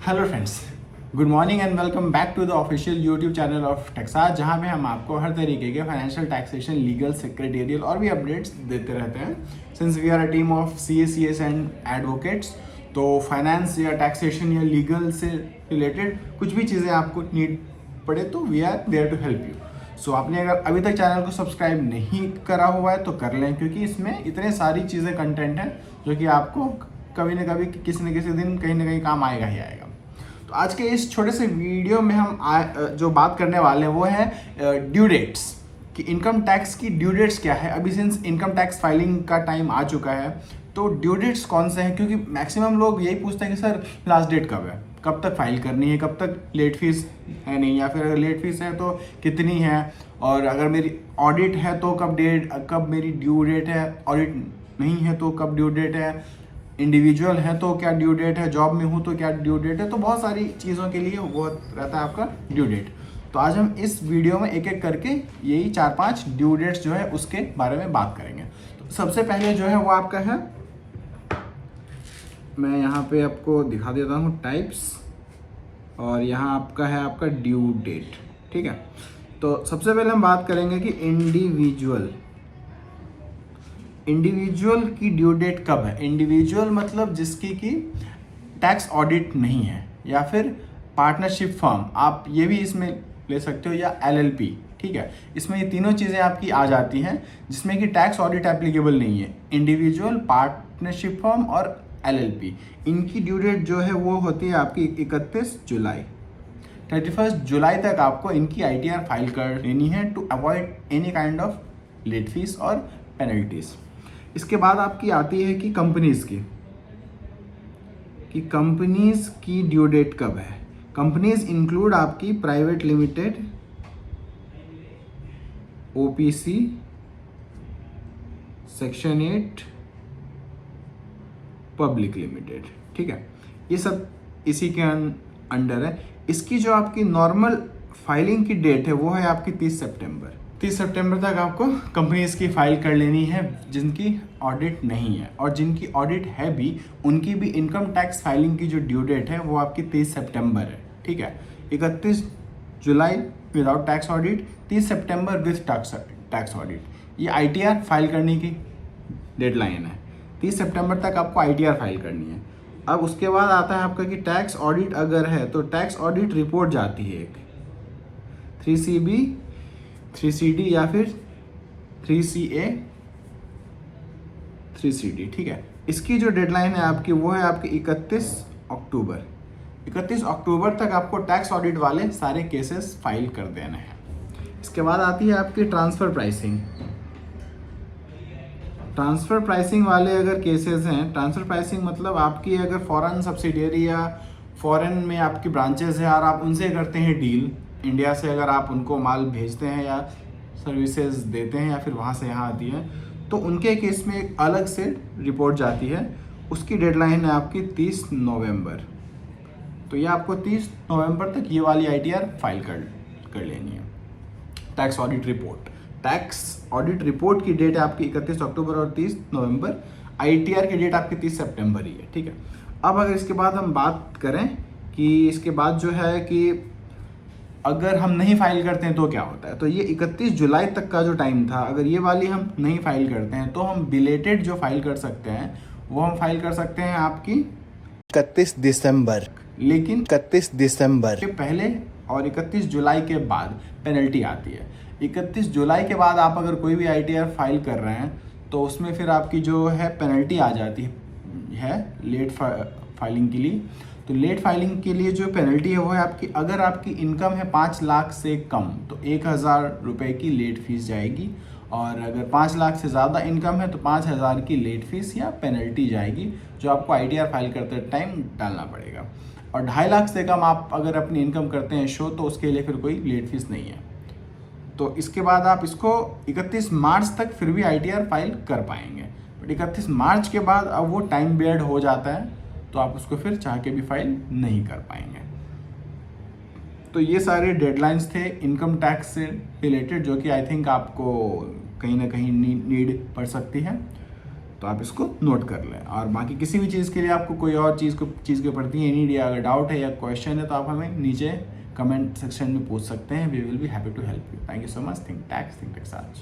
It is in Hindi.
Hello friends, good morning and welcome back to the official YouTube channel of Texas, जहां पे हम आपको हर तरीके के फाइनेंशियल टैक्सेशन, लीगल, सेक्रेटेरियल और भी अपडेट्स देते रहते हैं। Since we are a team of CA, CS and advocates, तो फाइनेंस या टैक्सेशन या लीगल से रिलेटेड कुछ भी चीज़ें आपको नीड पड़े तो we are there to help you. So आपने अगर अभी तक चैनल को सब्सक्राइब नहीं करा हुआ है तो कर लें, क्योंकि इसमें इतने सारी चीज़ें कंटेंट हैं जो कि आपको कभी ना कभी किसी न किसी दिन कहीं ना कहीं काम आएगा ही आएगा। तो आज के इस छोटे से वीडियो में हम जो बात करने वाले हैं वो है ड्यू डेट्स, कि इनकम टैक्स की ड्यू डेट्स क्या है। अभी सिंस इनकम टैक्स फाइलिंग का टाइम आ चुका है तो ड्यू डेट्स कौन से हैं, क्योंकि मैक्सिमम लोग यही पूछते हैं कि सर लास्ट डेट कब है, कब तक फाइल करनी है, कब तक लेट फीस है नहीं, या फिर अगर लेट फीस है तो कितनी है, और अगर मेरी ऑडिट है तो कब मेरी ड्यू डेट है, ऑडिट नहीं है तो कब ड्यू डेट है, इंडिविजुअल है तो क्या ड्यू डेट है, जॉब में हूँ तो क्या ड्यू डेट है। तो बहुत सारी चीज़ों के लिए वो रहता है आपका ड्यू डेट। तो आज हम इस वीडियो में एक एक करके यही 4-5 ड्यू डेट्स जो है उसके बारे में बात करेंगे। तो सबसे पहले जो है वो आपका है, मैं यहाँ पे आपको दिखा देता हूँ टाइप्स, और यहाँ आपका है आपका ड्यू डेट। ठीक है, तो सबसे पहले हम बात करेंगे कि इंडिविजुअल की ड्यू डेट कब है। इंडिविजुअल मतलब जिसकी की टैक्स ऑडिट नहीं है, या फिर पार्टनरशिप फर्म, आप ये भी इसमें ले सकते हो, या LLP। ठीक है, इसमें ये तीनों चीज़ें आपकी आ जाती हैं जिसमें कि टैक्स ऑडिट एप्लीकेबल नहीं है। इंडिविजुअल, पार्टनरशिप फर्म और LLP, इनकी ड्यू डेट जो है वो होती है आपकी 31 जुलाई। 31 जुलाई तक आपको इनकी ITR फाइल कर लेनी है to avoid any kind of late fees और पेनल्टीज। इसके बाद आपकी आती है कि कंपनीज की ड्यू डेट कब है। कंपनीज इंक्लूड आपकी private limited, OPC, section 8, public limited. ठीक है, ये सब इसी के अंडर है। इसकी जो आपकी नॉर्मल फाइलिंग की डेट है वो है आपकी 30 सितंबर। 30 सितंबर तक आपको कंपनीज की फाइल कर लेनी है जिनकी ऑडिट नहीं है, और जिनकी ऑडिट है भी उनकी भी इनकम टैक्स फाइलिंग की जो ड्यू डेट है वो आपकी 30 सितंबर है। ठीक है, 31 जुलाई विदाउट टैक्स ऑडिट, 30 सितंबर विद टैक्स ऑडिट, ये ITR फाइल करने की डेडलाइन है। 30 सितंबर तक आपको ITR फाइल करनी है। अब उसके बाद आता है आपका कि टैक्स ऑडिट अगर है तो टैक्स ऑडिट रिपोर्ट जाती है एक 3CB, 3CD या फिर 3CA, 3CD। ठीक है, इसकी जो डेडलाइन है आपकी वो है आपकी 31 अक्टूबर। 31 अक्टूबर तक आपको टैक्स ऑडिट वाले सारे केसेस फाइल कर देने हैं। इसके बाद आती है आपकी ट्रांसफ़र प्राइसिंग वाले अगर केसेस हैं, ट्रांसफ़र प्राइसिंग मतलब आपकी अगर फॉरेन सब्सिडियरी या फॉरेन में आपकी ब्रांचेस है और आप उनसे करते हैं डील, इंडिया से अगर आप उनको माल भेजते हैं या सर्विसेज देते हैं या फिर वहाँ से यहाँ आती है, तो उनके केस में एक अलग से रिपोर्ट जाती है। उसकी डेडलाइन है आपकी 30 नवंबर। तो ये आपको 30 नवंबर तक ये वाली ITR फाइल कर लेनी है। टैक्स ऑडिट रिपोर्ट की डेट है आपकी 31 अक्टूबर और 30 नवंबर। ITR की डेट आपकी 30 सितंबर ही है। ठीक है, अब अगर इसके बाद हम बात करें कि इसके बाद जो है कि अगर हम नहीं फाइल करते हैं तो क्या होता है, तो ये 31 जुलाई तक का जो टाइम था, अगर ये वाली हम नहीं फाइल करते हैं तो हम बिलेटेड जो फाइल कर सकते हैं वो हम फाइल कर सकते हैं आपकी 31 दिसंबर, लेकिन 31 दिसंबर के पहले और 31 जुलाई के बाद पेनल्टी आती है। 31 जुलाई के बाद आप अगर कोई भी ITR फाइल कर रहे हैं तो उसमें फिर आपकी जो है पेनल्टी आ जाती है लेट फाइलिंग के लिए। तो लेट फाइलिंग के लिए जो पेनल्टी है वो है आपकी, अगर आपकी इनकम है 5 लाख से कम तो 1,000 रुपये की लेट फीस जाएगी, और अगर 5 लाख से ज़्यादा इनकम है तो 5,000 की लेट फीस या पेनल्टी जाएगी, जो आपको ITR फाइल करते टाइम डालना पड़ेगा। और 2.5 लाख से कम आप अगर अपनी इनकम करते हैं शो, तो उसके लिए फिर कोई लेट फीस नहीं है। तो इसके बाद आप इसको 31 मार्च तक फिर भी ITR फाइल कर पाएंगे, बट 31 मार्च के बाद अब वो टाइम पीरियड हो जाता है तो आप उसको फिर चाह के भी फाइल नहीं कर पाएंगे। तो ये सारे डेडलाइंस थे इनकम टैक्स से रिलेटेड, जो कि आई थिंक आपको कहीं ना कहीं नीड पड़ सकती है। तो आप इसको नोट कर लें। और बाकी किसी भी चीज़ के लिए आपको कोई और चीज़ के प्रति एनी अगर डाउट है या क्वेश्चन है तो आप हमें नीचे कमेंट सेक्शन में पूछ सकते हैं। We will be happy to help you. Thank you so much. Think tax आज।